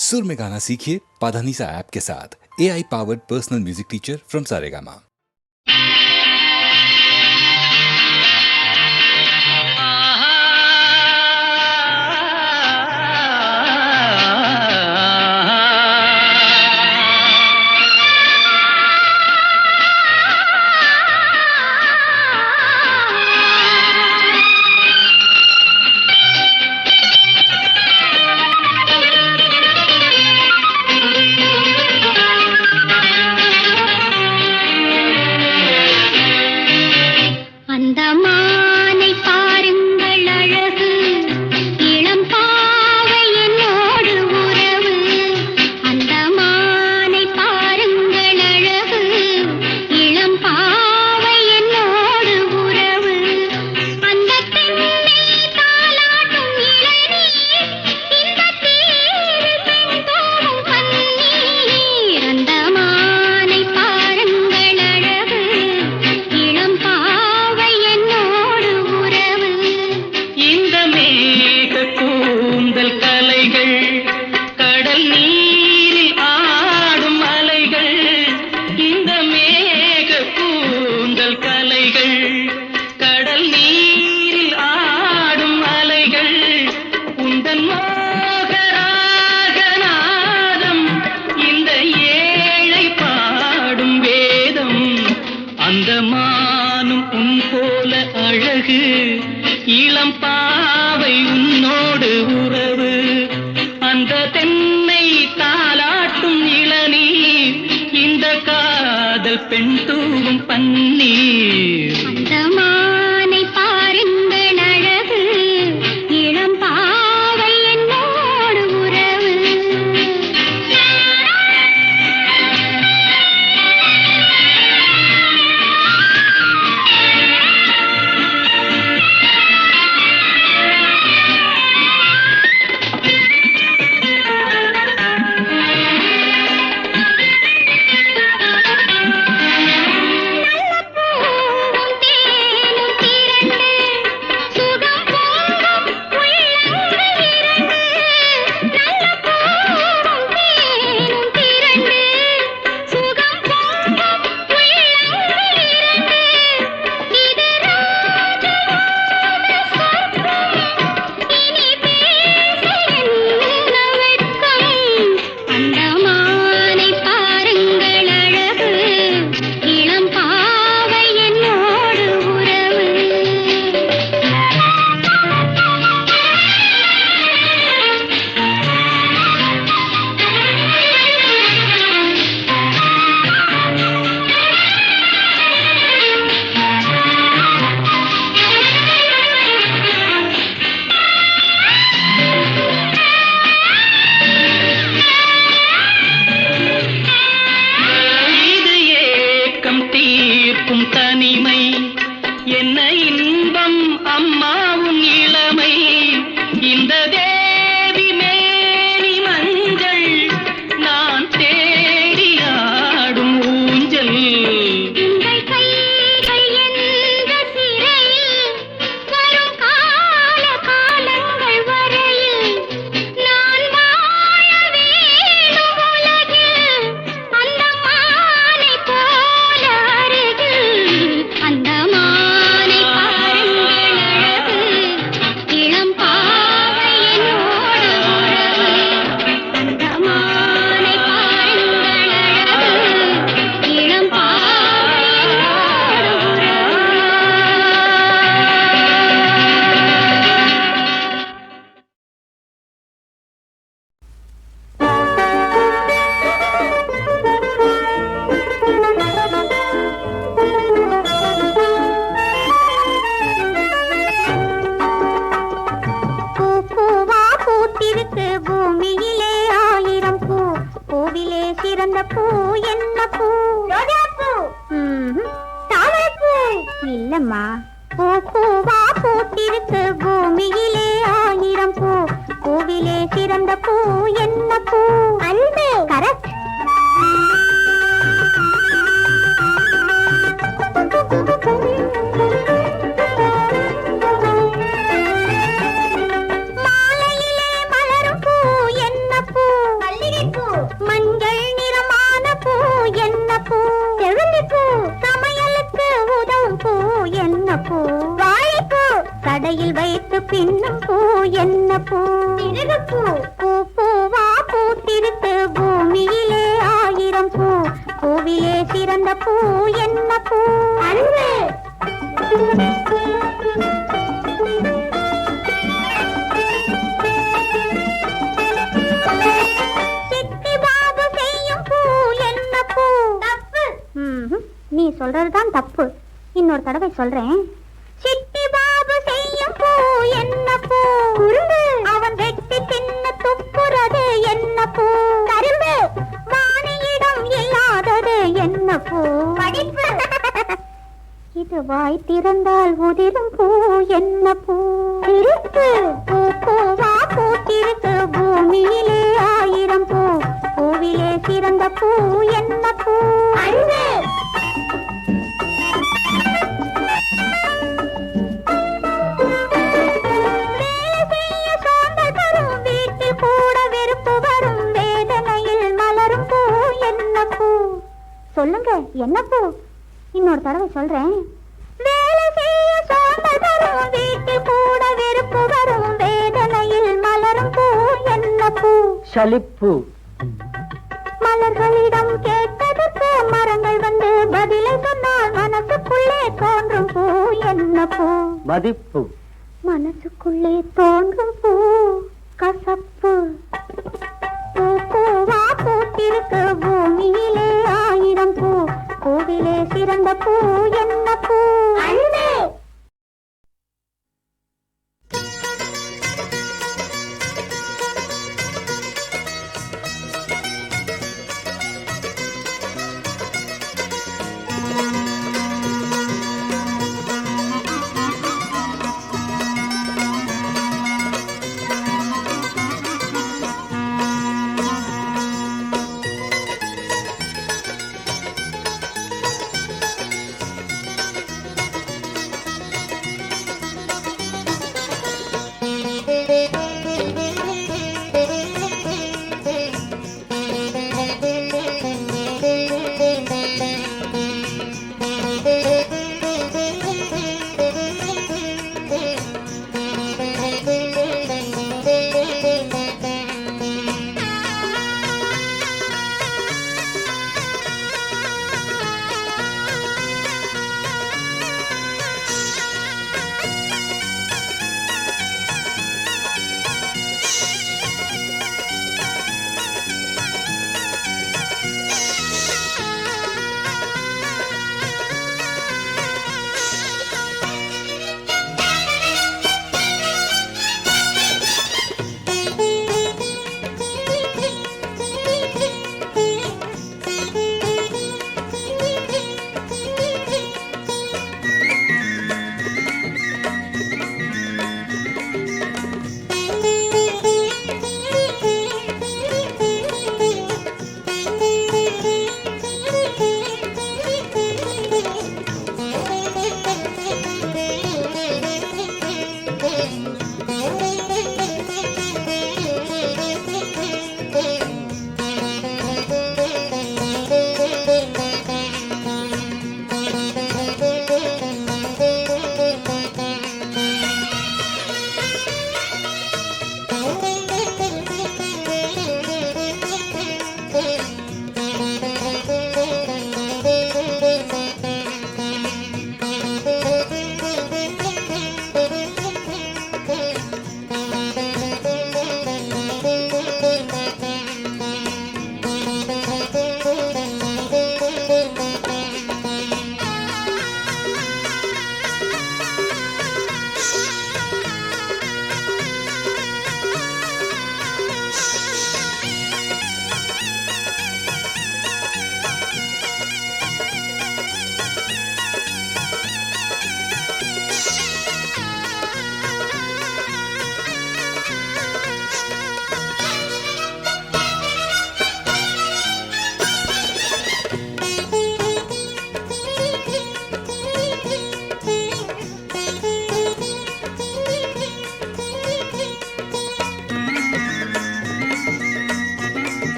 सुर में गाना सीखिए पाधानीसा ऐप के साथ। AI powered personal music teacher from Saregama. மல்லிகை என்ன பூ? அன்பு. சிட்டி பாபு செய்யும் பூ என்ன பூ? தப்பு. நீ சொல்றதுதான் தப்பு. இன்னொரு தடவை சொல்றேன். சிட்டி பாபு செய்யும் பூ என்ன பூ? குரும்பு. அவன் வெட்டி தின்னு துப்புறது என்ன பூ? கரும்பு. வாணியிடம் இல்லாதது என்ன பூ? படிப்பு. இது வாய் திறந்தால் உதிரும் பூ என்ன பூ? இருக்கு. பூ பூவா பூத்திருக்கு பூமியிலே 1000 பூ. பூவிலே சிறந்த பூ என்ன பூ? அன்பு. சொல்லுங்க என்ன பூ? இன்னொரு தடவை சொல்றேன். வேலை செய்ய சோம்பல் வரும், வீட்டில் கூட வெறுப்பு வரும், வேதனையில் மலரும் பூ என்ன பூ? சலிப்பு. மலர்களிடம் கேட்டதற்கு மரங்கள் வந்து பதிலை சொன்னால் மனசுக்குள்ளே தோன்றும் பூ என்ன பூ? மதிப்பு. மனசுக்குள்ளே தோன்றும் பூ கசப்பு. பூ பூவா பூத்திருக்கு பூமியிலே 1000 பூ. பூவிலே சிறந்த பூ என்ன பூ? அன்பு.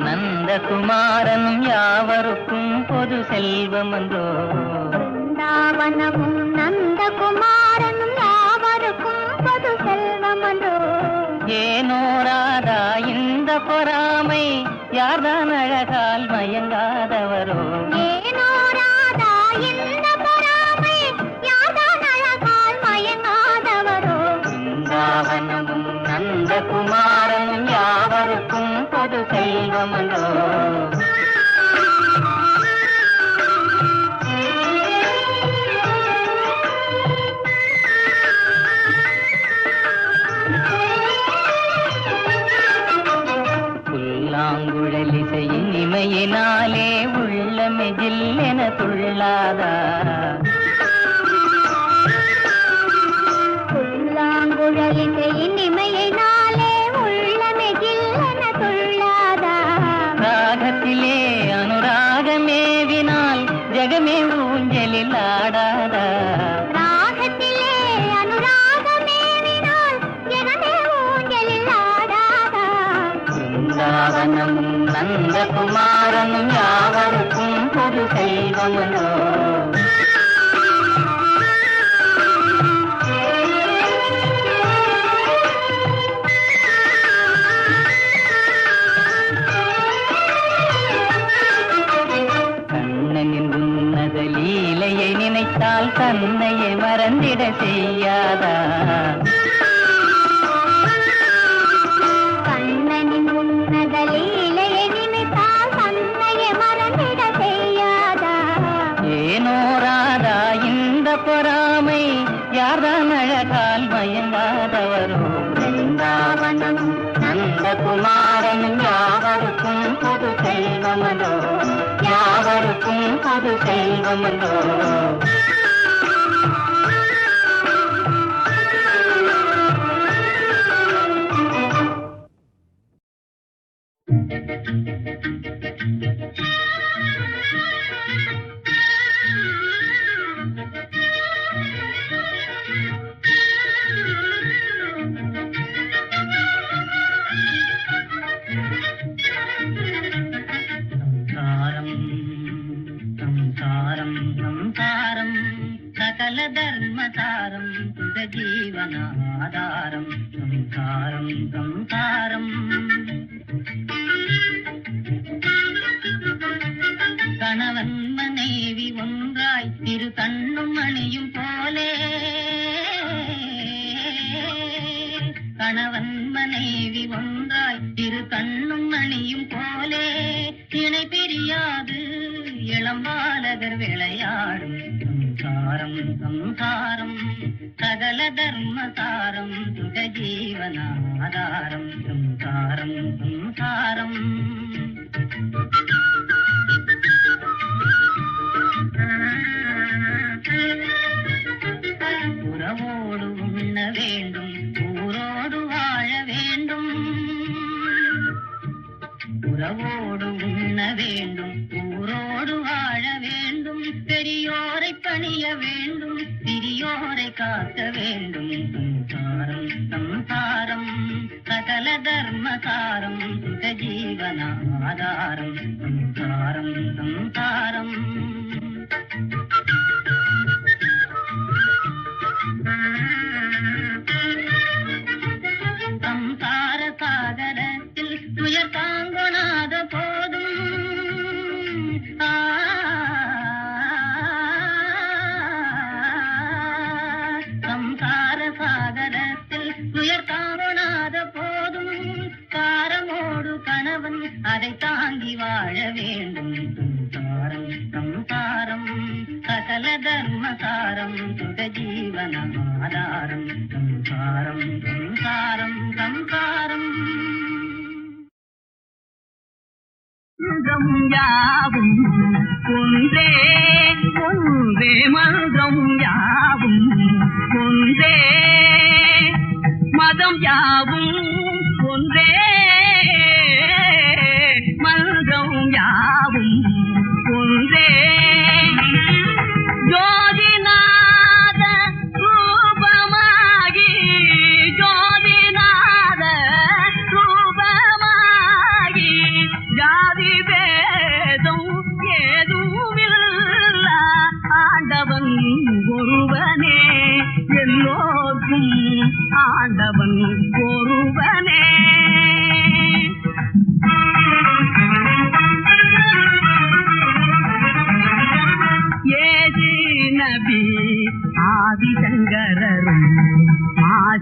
நந்தகுமாரனும் யாவருக்கும் பொது செல்வமன்றோ. பிருந்தாவனமும் நந்தகுமாரனும் யாவருக்கும் பொது செல்வமன்றோ. ஏனோராதா இந்த பொறாமை, யார்தான் அழகால் மயங்காதவரோ. ஏனோராதா இந்த பொறாமை, யார்தான் அழகால் மயங்காதவரோ. பிருந்தாவனமும் நந்தகுமாரனும் யாவருக்கும் பொது செல்வமன்றோ. புல்லாங்குழலிசையின் இமையினாலே உள்ளமே ஜில்லென துள்ளாதா. புல்லாங்குழலிசையின் இமையினாலே உள்ளமே ஜில்லென துள்ளாதா. ராகத்திலே அனுராகமேவினால் ஜெகமே ஊஞ்சலில் ஆடாதா. ராகத்திலே அனுராகமேவினால் ஜெகமே ஊஞ்சலில் ஆடாதா. பிருந்தாவனமும் நந்தகுமாரனும் யாவருக்கும் பொது செல்வமன்றோ. கண்ணனின் உன்னத லீலையை நினைத்தால் தன்னையே மறந்திட செய்யாதா. கண்ணனின் உன்னத லீலையை நினைத்தால் தன்னையே மறந்திட செய்யாதா. ஏனோராதா இந்த பொறாமை, யார்தான் அழகால் மயங்காதவரோ. பிருந்தாவனம் நந்தகுமாரனும் யாவருக்கும் பொது செல்வமன்றோ. யாவருக்கும் பொது செல்வமன்றோ. சம்சாரம் சம்சாரம் சகல தர்மசாரம் சுத ஜீவனாதாரம். சம்சாரம் சம்சாரம் கணவன் மனைவி ஒன்றாய் இரு கண்ணும் மணியும் போலே. கணவன் மனைவி ஒன்றாய் இரு கண்ணும் மணியும் போலே. இணை பிரியாது இளம் பாலகர் விளையாடும். சம்சாரம் சம்சாரம் சகல தர்மசாரம் சுக ஜீவனாதாரம். சம்சாரம் சம்சாரம் உறவோடு உண்ண வேண்டும், ஊரோடு வாழ வேண்டும். உறவோடு உண்ண வேண்டும், ஊரோடு வாழ வேண்டும். பெரியோரை பணிய வேண்டும், சிறியோரை காக்க வேண்டும். சம்சாரம் சம்சாரம் சகல தர்மசாரம் சுக ஜீவனாதாரம். சம்சாரம் சம்சாரம் சம்சார சாகரத்தில் துயர் தாங்கொணாத போதும் சம்சார சாகரத்தில் துயர் தாங்கொணாத போதும் காரமோடு கணவன் அதை தாங்கி வாழ வேண்டும். சம்சாரம் சம்சாரம் சகல தர்மசாரம் சுக ஜீவனாதாரம். சம்சாரம் சம்சாரம் சம்சாரம் யாவும் ஒன்றே ஒன்றே மன்றம் யாவும் ஒன்றே மதம் யாவும் ஒன்றே மன்றம் யாவும் ஒன்றே. ஜோதிநாத ரூபமாகி ஜோதிநாத ரூபமாகி ஜா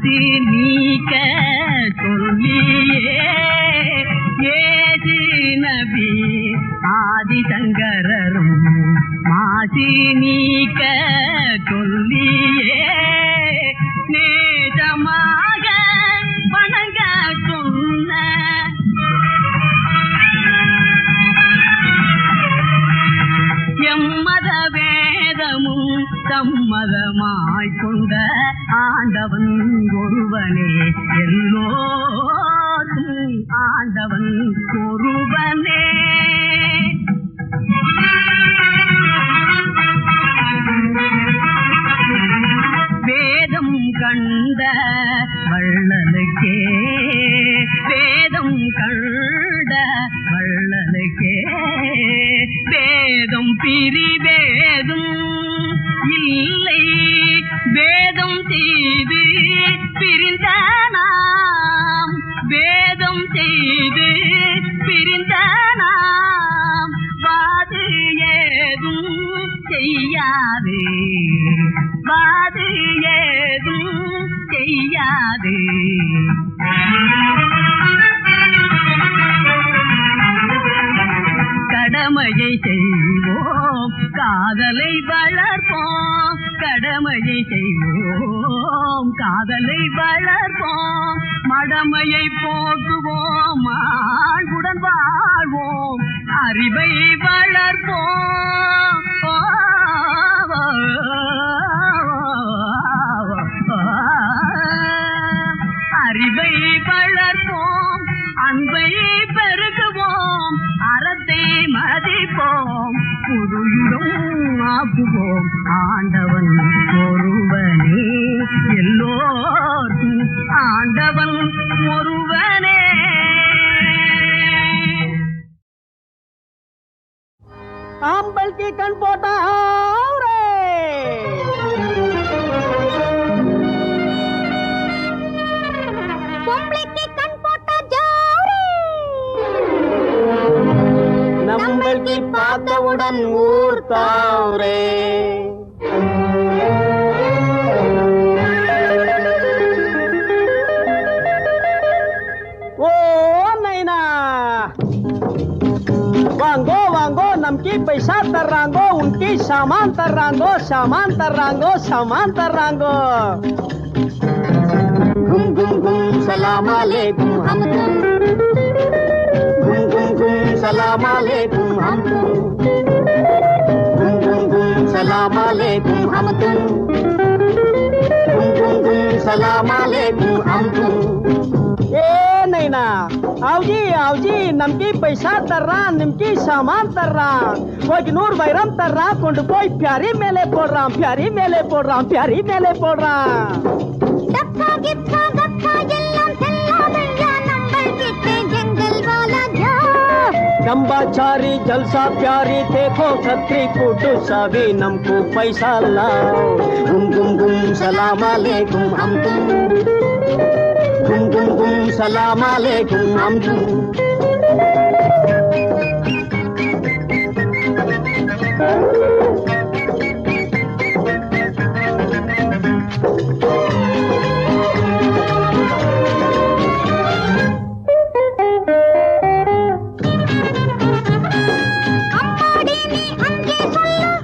மாசி நீக்க சொல்லியே ஏது நபி ஆதிசங்கரரும் மாசி நீக்க சொல்லியே நேசமாக வணங்க சொன்ன எம்மத வேதமும் சம்மதமாய் கொண்ட ஆண்டவன் ஒருவனே எல்லோரும் ஆண்டவன் ஒருவனே வேதம் கண்ட வள்ளலுக்கே வேதம் கண்ட வள்ளலுக்கே வேதம் பிரிவேதும் இல்லை வேதம் செய்து பிரிந்த நாம் வேதம் செய்து பிரிந்த நாம் வாது ஏதும் செய்யாது வாது ஏதும் செய்யாது கடமையை செய்வோம் காதலை வளர்ப்போம் கடமையை செய்வோம் காதலை வளர்ப்போம் மடமையை போக்குவோம் மாண்புடன் வாழ்வோம் அறிவை வளர்ப்போம் அறிவை வளர்ப்போம் அன்பை பெருகுவோம் அறத்தை மதிப்போம் புதுயுகம் ஆக்குவோம் ஆண்டவன் ஒருவனே எல்லோர்க்கும் ஆண்டவன் ஒருவனே आंबल की कण पोटा रे பொம்பளைக்கு கண் போட்டா ஜாரே नंबल की பார்த்தவுடன் ஊர் தாவரே ओ नैना वांगो वांगो नमकी पैसा तर्रांगो उनकी सामान तर्रांगो सामान तर्रांगो सामान तर्रांगो घुम घुम घुम सलाम अलैकुम हम तुम घुम घुम घुम सलाम अलैकुम हम तुम घुम घुम घुम सलाम अलैकुम हम तुम घुम घुम घुम सलाम अलैकुम हम तुम ए नैना आवजी नमकी पैसा तर्रा निमकी सामान तर्रा नूर வைரம் தர்றா கொண்டு போய் प्यारी மேலே போடுறான் प्यारी மேலே போடுறான் प्यारी மேலே போடுறான் டக்கா கிக்கா கக்கா எல்லாம் செல்லாமையா நம்பல் கிட்டே ஜங்கல் வாலா ஜா गंबाचारी जलसा प्यारी देखो छतरी कुटु सभी नमको पैसा लाओ गुम गुम गुम सलाम अलैकुम हम तुम गुम गुम गुम सलाम अलैकुम हम तुम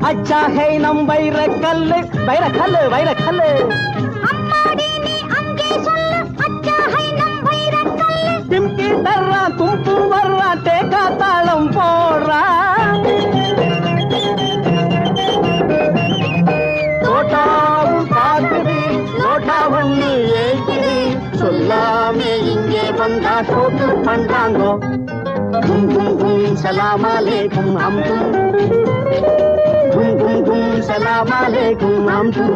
अच्छा है नम வைரக்கல்லு வைரக்கல்லு வைரக்கல்லு அம்மாடி நீ அங்கே சொல்லு அச்சா ஹை நம் வைரக்கல்லு திம்கி தர்றா தும்பு வர்றா தேக்கா தாளம் போடுறா தோட்டாவும் பார்க்குது லோட்டா ஒண்ணு ஏக்குது சொல்லாமே இங்கே வந்தா ஷோட்டு பண்றாங்கோ கும் கும் கும் சலாம் அலைக்கும் हम तुम घुम घुम सलाम अलैकुम हम तुम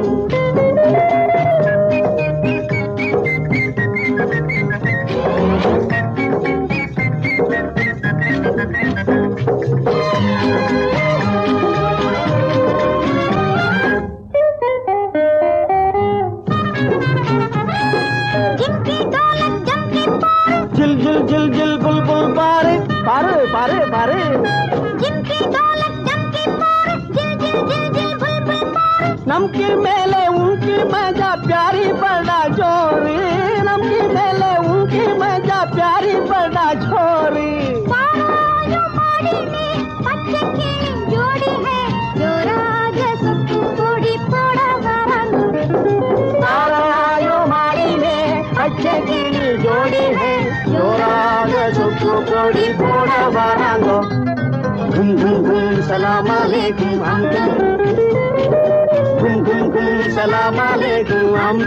जिल जिल जिल जिल बुलबुल पारे पारे पारे पारे जिनकी दौलत जम के पार जिल जिल जिल जिल बुलबुल पार नम नमकी मेले उनकी मजा प्यारी बड़ा जोरी नमकी मेले उनकी मजा प्यारी बड़ा छोरी जोड़ी है जो राज सबको कोड़ी पोड़ा तारायो मारी में अच्छे की जोड़ी है जो राज सबको कोड़ी पोड़ा बारांगो घुम घुम घुम सलाम अलैकुम हम घुम घुम घुम सलाम अलैकुम हम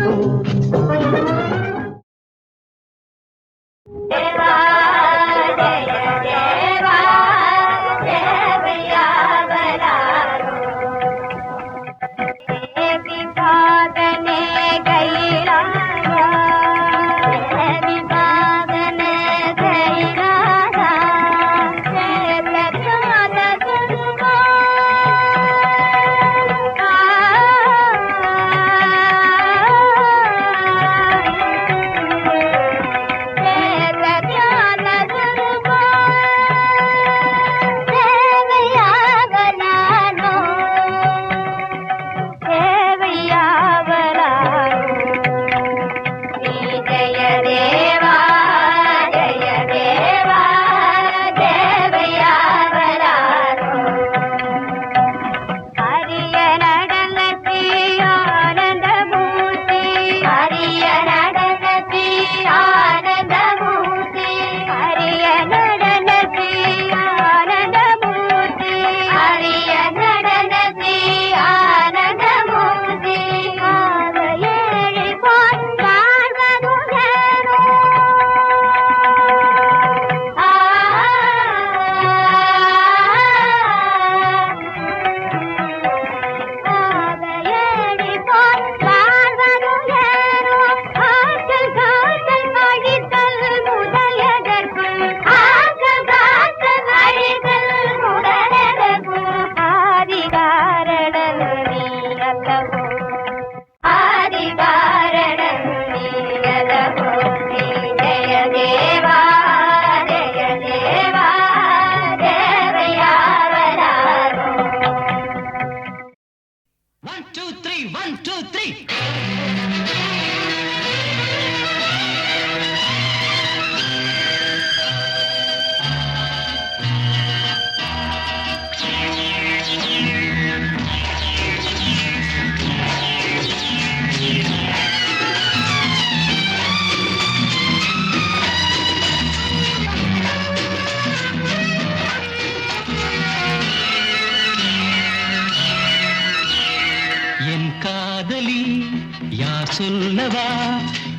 சொல்லவா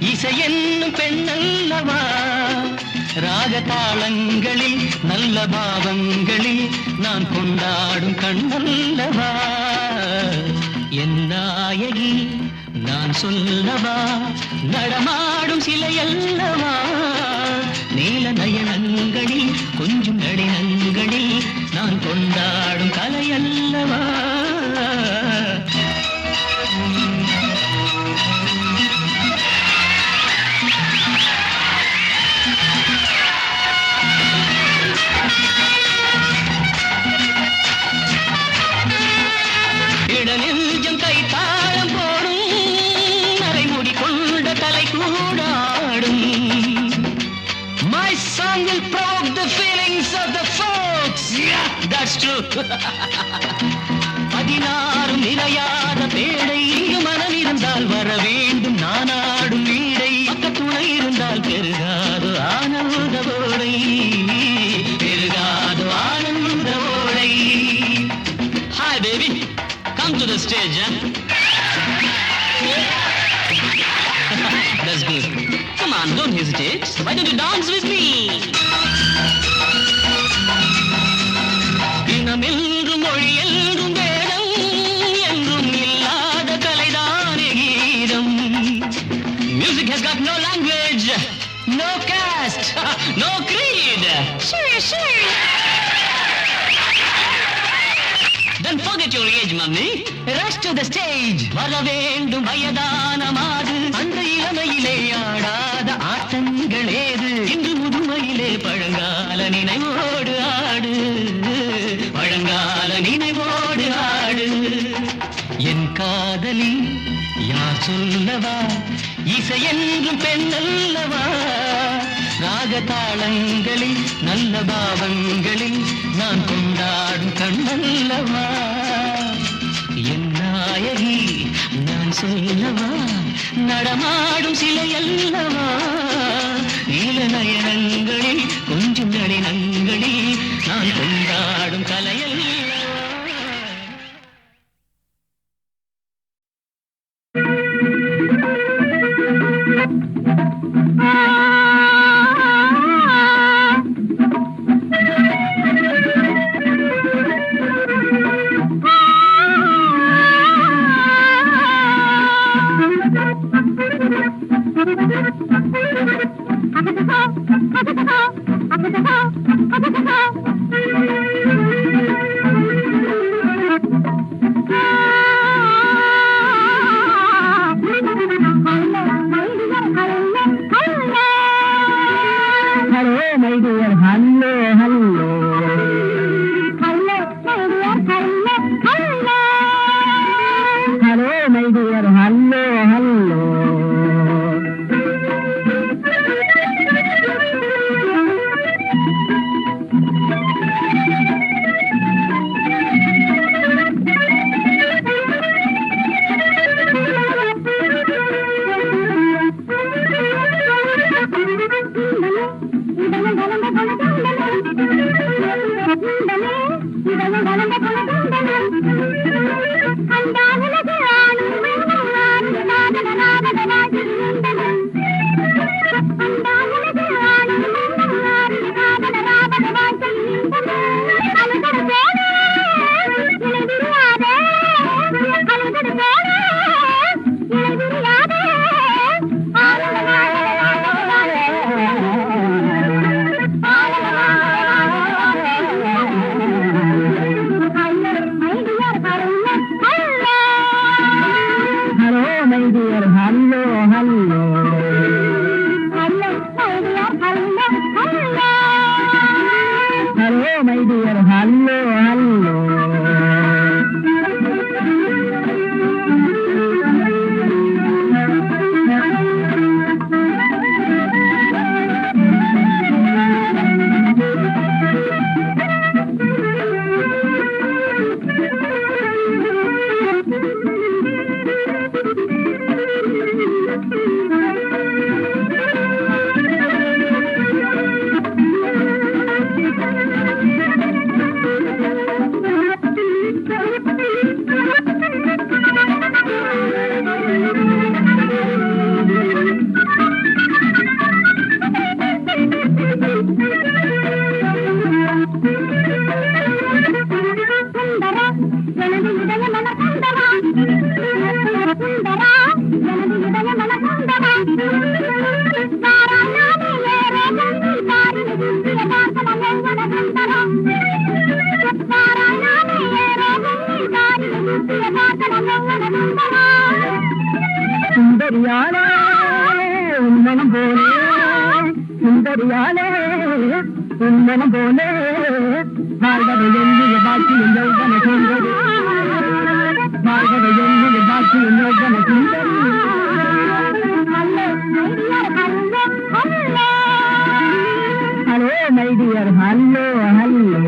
இசை என்னும் பெண்ணல்லவா ராகதாளங்களில் நல்ல பாவங்களில் நான் கொண்டாடும் கண்ணல்லவா என் நாயகி நான் சொல்லவா நடமாடும் சிலையல்லவா நீல நயனங்களில் கொஞ்சம் நடினங்களில் நான் கொண்டாடும் கலையல்லவா நெஞ்சம் கை தாளம் போடும் நரைமுடி கொண்ட தலை கூடாடும் My song will provoke the feelings of the folks. Yeah, that's true. 16 நிலையாத பேடை இங்கு மனம் இருந்தால் வர வேண்டும் நானாடும் வீடை பக்கத்துணை இருந்தால் பெருகாது ஆனந்த ஓடை பெருகாது ஆனந்த ஓடை Hi baby, come to the stage, huh? That's good. Come on, don't hesitate. Why don't you dance with me? இனமென்றும் மொழி என்றும் வேதம் என்றும் இல்லாத கலைதானே கீதம். Music has got no language, no caste, no creed. Sure. Don't forget your age, mummy. Rush to the stage. வர வேண்டும் வயதான மாது அந்த இளமையிலே ஆடாத ஆட்டங்கள் ஏது இன்று முதுமையிலே பழங்கால நினைவோடு ஆடு பழங்கால நினைவோடு ஆடு என் காதல் சொல்லவா இசை என்றும் பெண்ணல்லவா ராகதாளங்களில் நல்ல பாவங்களில் நான் கொண்டாடும் கண்ணல்லவா என் நாயகி நான் சொல்லவா நடமாடும் சிலையல்லவா நீலநயனங்களில் கொஞ்சம் நளினங்களில் நான் கொண்டாடும் கலையல்லவா சுந்தரியாளே உன்மனம் போலே சுந்தரியாளே உன்மனம் போலே வாழ்வதை எண்ணிய பாக்கியம் யோகன சுந்தரி வாழ்வதை எண்ணிய பாக்கியம் யோகன Sundari hello my dear hello hello